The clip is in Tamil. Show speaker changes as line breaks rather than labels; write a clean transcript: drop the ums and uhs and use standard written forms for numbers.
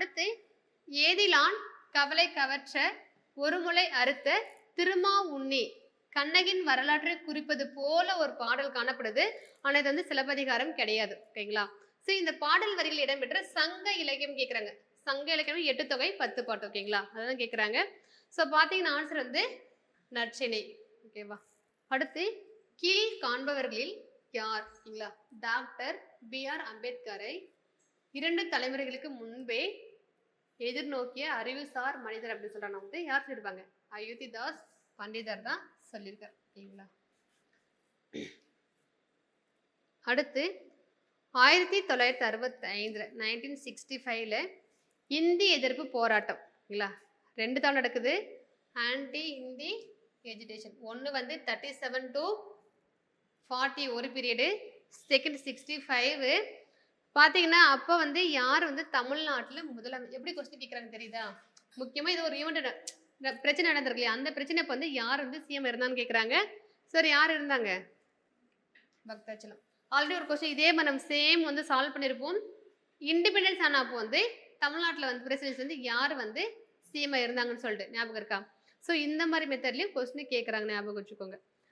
அடுத்து ஏதிலான் கவலை கவற்ற ஒரு முளை அறுத்த திருமா உண்ணி கண்ணகின் வரலாற்றை குறிப்பது போல ஒரு பாடல் காணப்படுது. ஆனா இது வந்து சிலப்பதிகாரம் கிடையாது. ஓகேங்களா? சோ இந்த பாடல் வரிகள் இடம்பெற்ற சங்க இலக்கியம் கேக்குறாங்க. சங்க இலக்கியம் 8 தொகை 10 பாட்டு. ஓகேங்களா? அதான் கேக்குறாங்க. சோ பாத்தீங்கன்னா ஆன்சர் வந்து நற்றிணை. ஓகேவா? அடுத்து கீழ் காண்பவர்களில் யார்? ஓகேங்களா? Doctor B.R. அம்பேத்கரை 2 தலைமுறைகளுக்கு முன்பே எதிர்நோக்கிய அறிவுசார் மனிதர் அப்படின்னு சொல்றாங்க. வந்து யார் சொல்லிருப்பாங்க? அயோத்திதாஸ் பண்டிதர் தான் சொல்லியிருக்கார். ஓகேங்களா? அடுத்து 1965 1965ல இந்தி எதிர்ப்பு போராட்டம். ஓகேங்களா? 2 தான் நடக்குது. Anti Hindi agitation. ஒன்னு வந்து 37 to 40 ஒரு பீரியடு, செகண்ட் 65. பாத்தீங்கன்னா அப்ப வந்து யார் வந்து தமிழ்நாட்டுல எப்படி கொஸ்டின் கேக்குறாங்க தெரியுதா? முக்கியமா இது ஒரு ஈவெண்ட் பிரச்சனை நடந்திருக்கு இல்லையா? அந்த பிரச்சனைக்கு வந்து யார் வந்து சிஎம் இருந்தான்னு கேக்குறாங்க. சரி, யார் இருந்தாங்க? பக்தாச்சலம். ஆல்ரெடி ஒரு கொஸ்டின் இதே மாதிரி நம்ம சேம் வந்து சால்வ் பண்ணிருப்போம். இண்டிபெண்டன்ஸ் ஆன அப்போ வந்து தமிழ்நாட்டுல வந்து பிரசிடென்ட் வந்து யார் வந்து சிஎம் இருந்தாங்கன்னு சொல்லிட்டு ஞாபகம் இருக்கா? சோ இந்த மாதிரி மெத்தட்லயும் கொஸ்டின் கேக்குறாங்க, ஞாபகம் வச்சுக்கோங்க.